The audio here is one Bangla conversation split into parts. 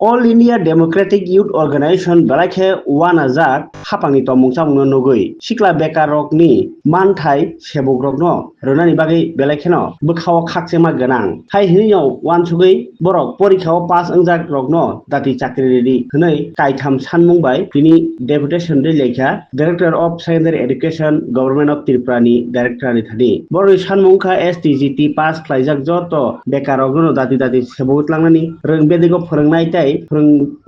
All India Democratic Youth Organization belakhe 1000 hapangni tomung chamung nugui sikla bekar rokni manthai sebok rokno ronani bagui belakheno bkhao khakchema ganang hai hinyo wansugui borok porikha pass angjak rokno dati chakri redi hnai kaitham sanmung bai tini deputation de lekha Director of Secondary Education Government of Tripura ni Director ni thani boro sanmungkha STGT pass khlaijak joto bekar rokno dati sebok langnani rong bedego phorangnai tai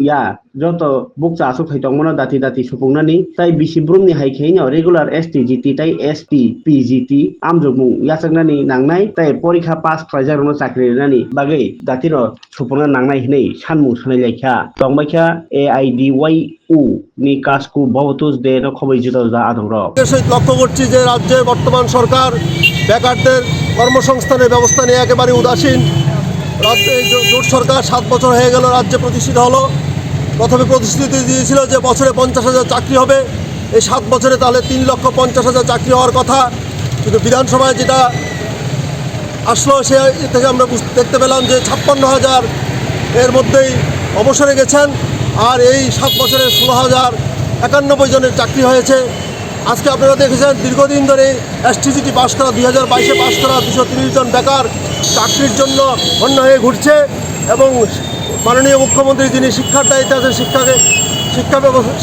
ya joto bukcha asuk thaitongmono dati supungnani tai bisibrumni haikheino regular STGT tai SP PGT amjokmung yachaknani nangnai tai porikha pass khlaijakno chakri nani bagai datiro supungna nangnai hinai sanmung sanai laikha tongbaikha AIDYU ni kasku বহুতুজ de no khoboi judo da adongro লক্ষ্য করছি যে রাজ্যে বর্তমান সরকার বেকারদের কর্মসংস্থানের ব্যবস্থা নিয়ে একেবারে উদাসীন। রাজ্যে জোট সরকার 7 বছর হয়ে গেল রাজ্যে প্রতিষ্ঠিত হলো। প্রথমে প্রতিশ্রুতি দিয়েছিল যে বছরে 50,000 চাকরি হবে, এই 7 বছরে তাহলে 3,50,000 চাকরি হওয়ার কথা, কিন্তু বিধানসভায় যেটা আসলো সে থেকে আমরা দেখতে পেলাম যে 56,000 এর মধ্যেই অবসরে গেছেন, আর এই 7 বছরে 16,091 জনের চাকরি হয়েছে। আজকে আপনারা দেখেছেন দীর্ঘদিন ধরে STGT পাশ করা 2022-এ পাশ করা 230 জন বেকার চাকরির জন্য অন্য হয়ে ঘুরছে, এবং মাননীয় মুখ্যমন্ত্রী যিনি শিক্ষার দায়িত্বে আছেন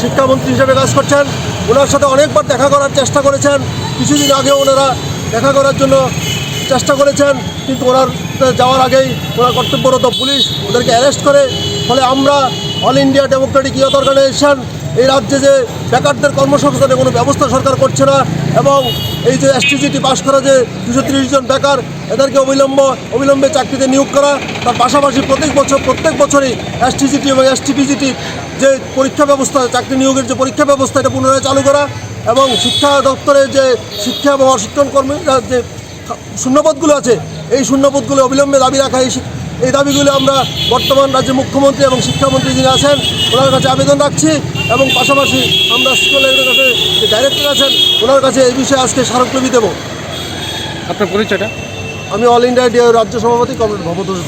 শিক্ষামন্ত্রী হিসেবে কাজ করছেন, ওনার সাথে অনেকবার দেখা করার চেষ্টা করেছেন। কিছুদিন আগেও ওনারা দেখা করার জন্য চেষ্টা করেছেন, কিন্তু ওনার যাওয়ার আগেই ওনার কর্তব্যরত পুলিশ ওদেরকে অ্যারেস্ট করে। ফলে আমরা all India democratic youth organisation এই রাজ্যে যে বেকারদের কর্মসংস্থানের কোনো ব্যবস্থা সরকার করছে না, এবং এই যে STGT পাশ করা যে 230 জন বেকার এদেরকে অবিলম্বে চাকরিতে নিয়োগ করা, তার পাশাপাশি প্রত্যেক বছরই STGT এবং STPGT যে পরীক্ষা ব্যবস্থা, চাকরি নিয়োগের যে পরীক্ষা ব্যবস্থা, এটা পুনরায় চালু করা, এবং শিক্ষা দপ্তরের যে শিক্ষা এবং অশিক্ষণ কর্মী যে শূন্যপদগুলো আছে এই শূন্যপদগুলো অবিলম্বে দাবি রাখা। এই দাবিগুলো আমরা বর্তমান রাজ্যের মুখ্যমন্ত্রী এবং শিক্ষামন্ত্রী যিনি আছেন ওনার কাছে আবেদন রাখছি, এবং পাশাপাশি আমরা স্কুলের কাছে যে ডাইরেক্টর আছেন ওনার কাছে এই বিষয়ে আজকে স্মারকলিপি দেব। আপনার পরিচয়টা? আমি অল ইন্ডিয়া রাজ্য সভাপতি কমরেড ভবতোষ দে।